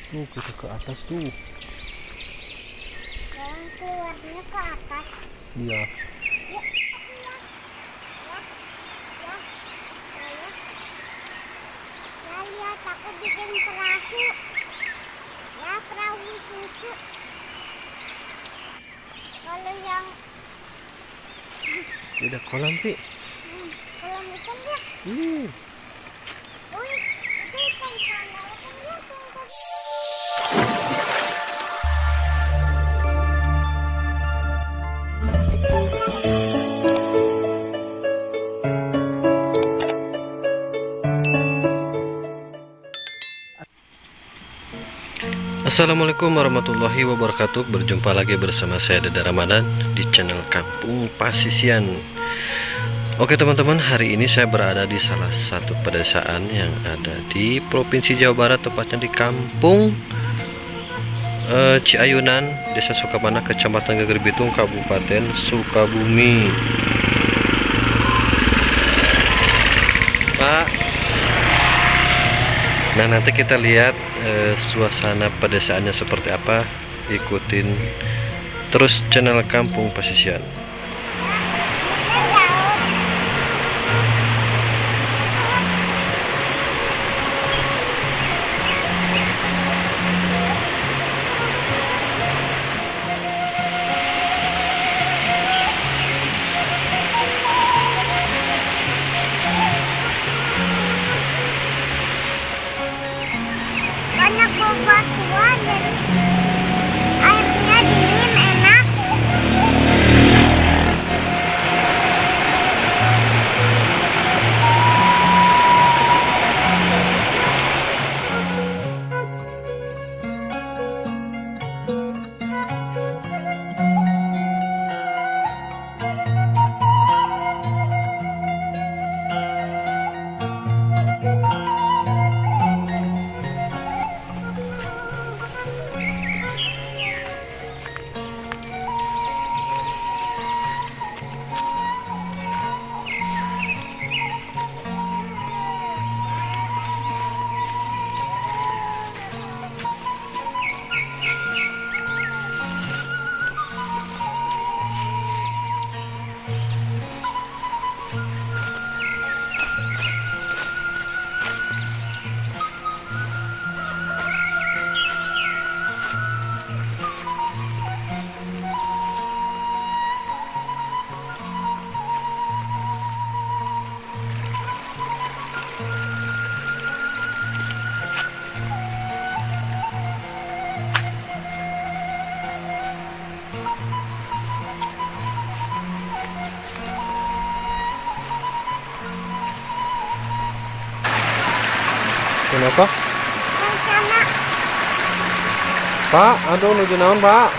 Tuh kita ke atas tuh. Jalan keluarnya ke atas. Iya. Ya, ya, ya, ya, saya. Ya lihat aku bikin perahu. Ya perahu susu. Kalau yang Beda kolam pi. kolam ikan ya. Wih, itu ikan sana. Kan lihat yang tadi. Assalamualaikum warahmatullahi wabarakatuh. Berjumpa lagi bersama saya Deda Ramadan di channel Kampung Pasisian. Oke teman-teman, hari ini saya berada di salah satu pedesaan yang ada di Provinsi Jawa Barat, tepatnya di Kampung Ciayunan, Desa Sukamana, Kecamatan Geger Bitung, Kabupaten Sukabumi. Pak, nah nanti kita lihat suasana pedesaannya seperti apa. Ikutin terus channel Kampung Pasisian. Banyak bebatuan dan airnya dingin enak. Kenapa? Yang sana Pak, aduh nuju naon Pak?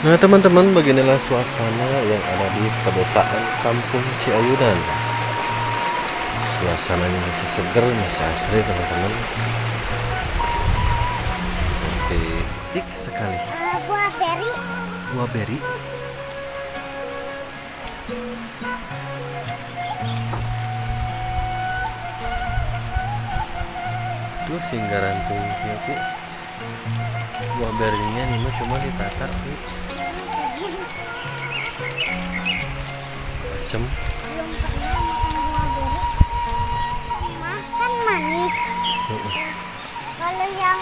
Nah teman-teman, beginilah suasana yang ada di pedesaan Kampung Ciayunan. Suasananya masih seger, masih asri teman-teman. Cantik sekali. buah beri. Buah beri. Tuh singgaran tuh nanti buah berinya nih mah cuma ditata tuh macem. Belum pernah makan buah beri. Makan manis. Kalau yang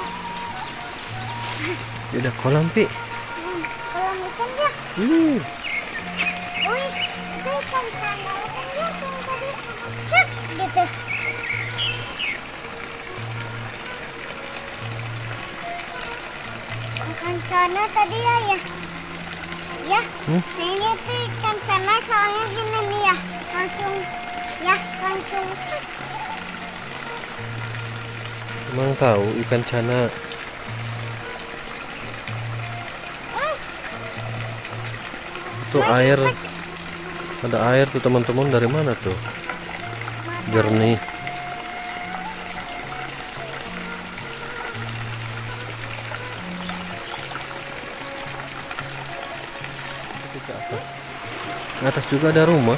Udah kolam pi. kolam ikan ya. Wih, itu ikan sana. Kan lihat yang tadi. Cek gitu. Ikan sana tadi ya. Ya, ini tuh ikan sana soalnya gini nih ya. Langsung. Emang tahu ikan cana. Itu air, ada air tuh teman-teman, dari mana tuh? Jernih. atas. Ke atas juga ada rumah.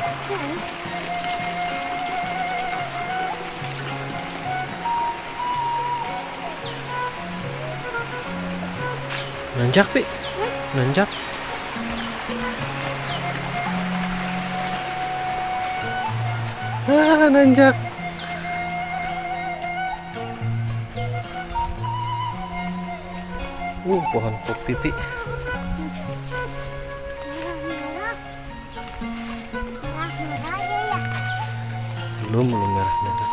Nanjak, Pi. Nanjak. Nanjak. Pohon kopi, Pi. Merah-merah aja ya. Belum merah-merah.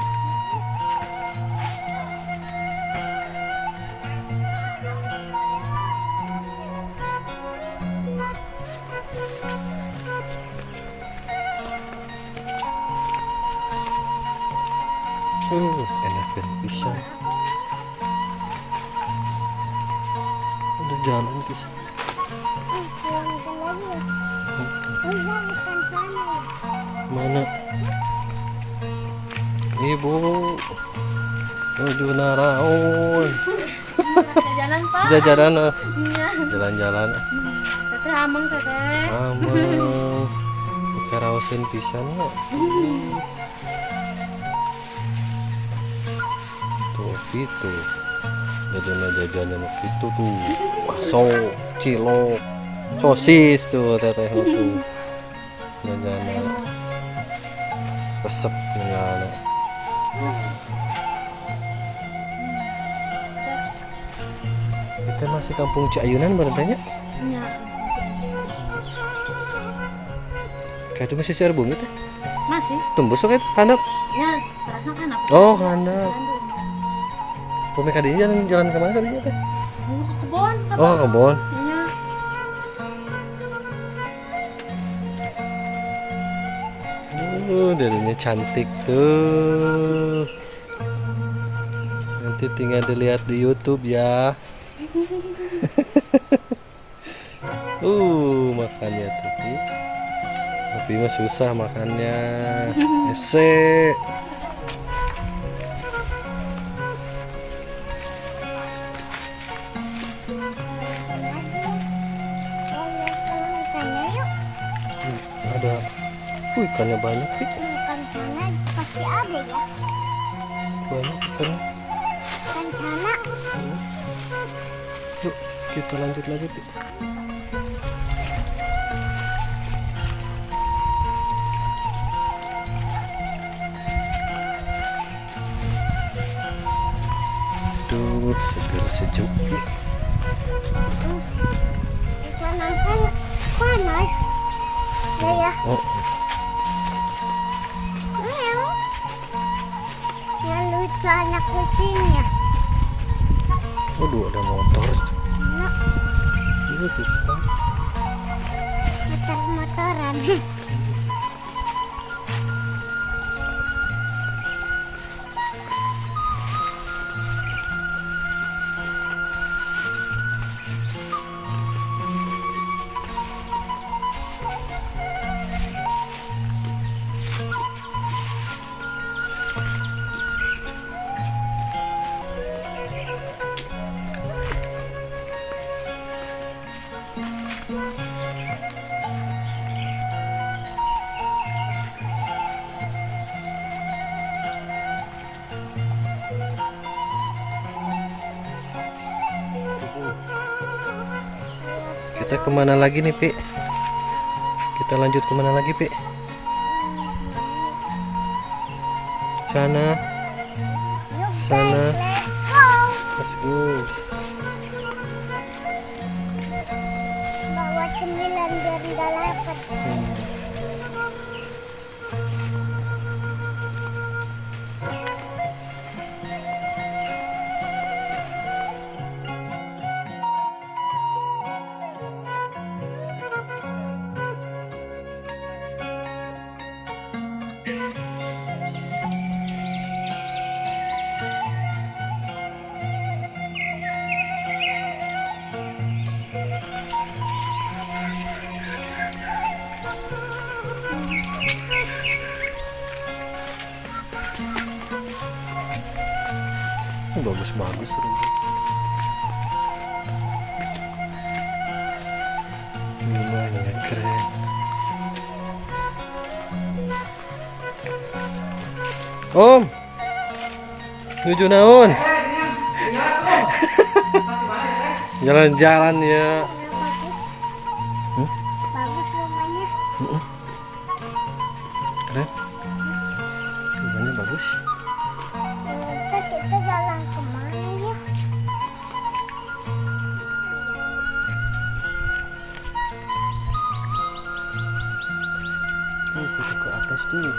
Enak kan pisang. Udah jalan kisah. Pulang lagi ya. Udah bukan sana ya. Mana? Ibu. Menuju Naraon. Jalan Pak. Jajaran. Iya. Jalan-jalan. Teteh amang teteh. Aman. Karaosin pisan ya. Tuh itu. Jajanan itu tuh. Bakso, cilok, sosis tuh teteh tuh. Jajanan. Resep jajanan. Kita masih kampung Ciayunan berarti. Iya. Kayak itu masih siar bumi teh. Masih. Tembus kayak handap. Ya, terasa kan apa? Oh, handap. Bumi kadinya jalan kemana tadinya teh? Kebon. Oh, kebon. Iya. Darinya cantik tuh. Nanti tinggal dilihat di YouTube ya. Makannya tapi. Tapi mah susah makannya. Ese. Ada. Ikannya banyak sih. Bukan sana pasti ada ya. Banyak ikannya. Bukan sana. Yuk, kita lanjut lagi, Pi. Tuh, seger sejuk. Sana kan panas. Ya ya. Oh, Yang lucu anak kucingnya. waduh ada motor. Nah, Iya, kita. motor-motoran. Kita kemana lagi nih, Pi? Kita lanjut kemana lagi, Pi? Sana. Sana. Let's go. Let's go. Bawa cemilan biar nggak lapar. Bagus-bagus rumah. Lumayan keren. Om. Nuju naon? Jalan-jalan ya. Bagus. Hmm? Bagus rumahnya. Keren. Rumahnya bagus. Kita jalan kemana ya? Kita ke atas tuh.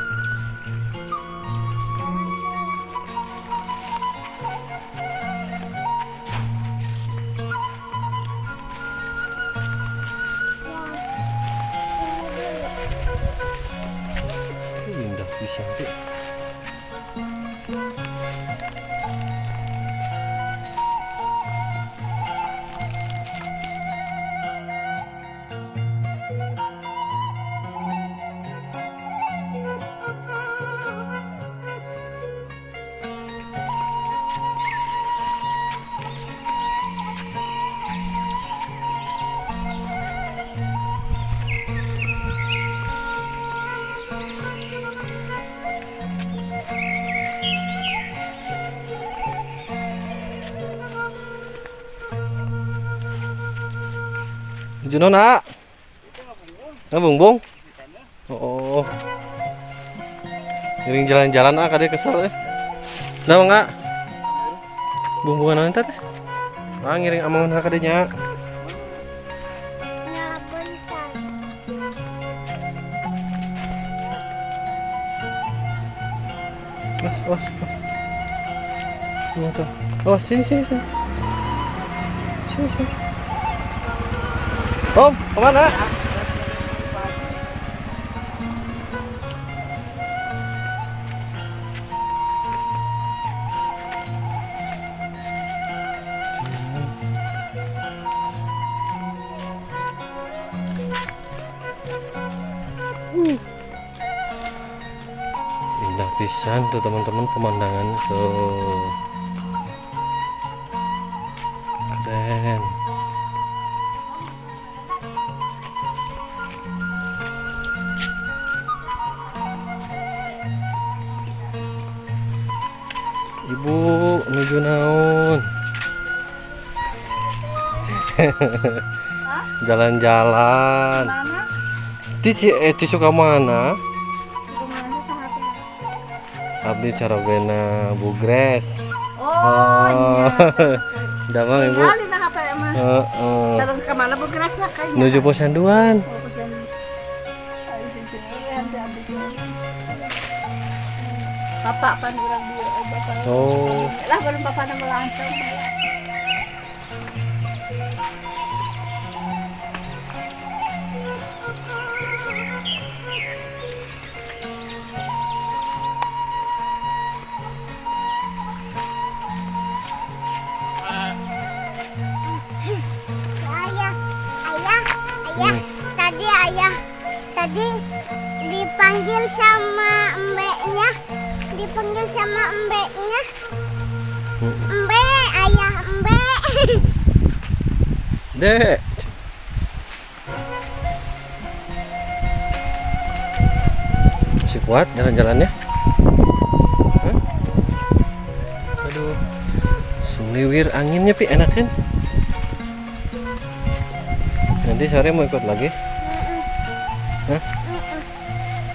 Indah pisang tuh. Junon nak, bungbung. Oh, ngiring jalan-jalan ah, kadek kesel eh. Nah nggak, bungbungan nanti teh. Ah ngiring amangan kadenya. Ya bentar. Was. Ini tuh. Oh sini. Sini. Om, kemana? Indah pisan tuh teman-teman pemandangan tuh. Keren. Ibu menuju naon? Jalan-jalan. Mana? Ti suka mana? Rumahnya sahabat. Abdi carogena Bugres. Oh, iya. Damang ibu. Tinggal di nah apa ya mah? Sareng ke mana begeras lah kayaknya. Menuju Posanduan. Oh, kusen. Ayo sini nanti abdi. Bapak pan urang dia bapak. Oh. Lah baru bapak nama langsung. Ayah. Tadi dipanggil sama mbeknya. Embe, ayah embe. Dek. Masih kuat jalan-jalannya? Hah? Aduh. Seliwir anginnya pi enak kan? Nanti sore mau ikut lagi? Hah?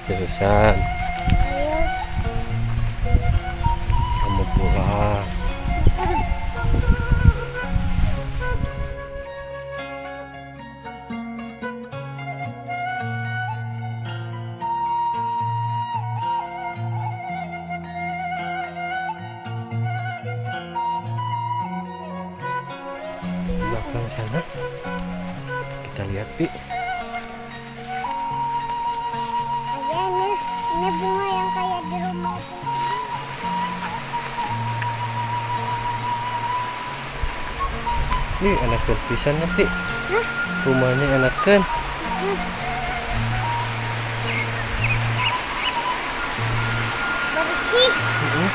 Terusan kamu pulang. Belakang sana kita lihat pi. Ayah, ini bunga yang kayak di rumah aku. Nih enak pisan nanti. Rumahnya enak kan? Bersih. Ayah.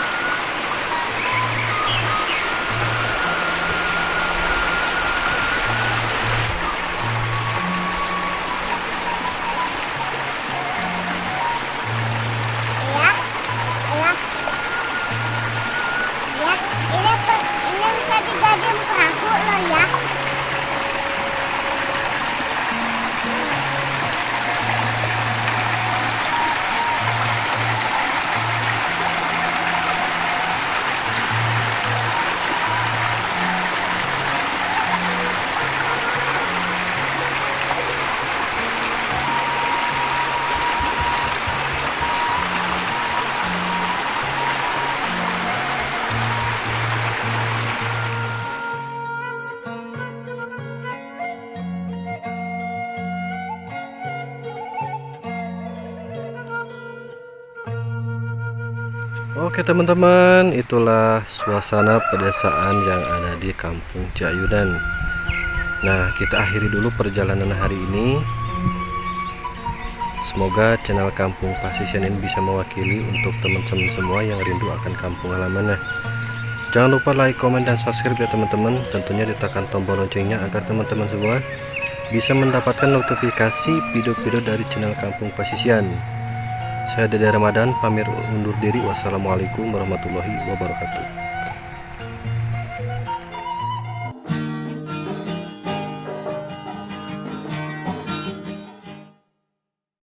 Oke teman-teman, itulah suasana pedesaan yang ada di Kampung Ciayudan. Nah, kita akhiri dulu perjalanan hari ini. Semoga channel Kampung Pasisian ini bisa mewakili untuk teman-teman semua yang rindu akan kampung halamannya. Jangan lupa like, komen, dan subscribe ya teman-teman. Tentunya ditekan tombol loncengnya agar teman-teman semua bisa mendapatkan notifikasi video-video dari channel Kampung Pasisian. Saya Dede Ramadan, pamit undur diri. Wassalamualaikum warahmatullahi wabarakatuh.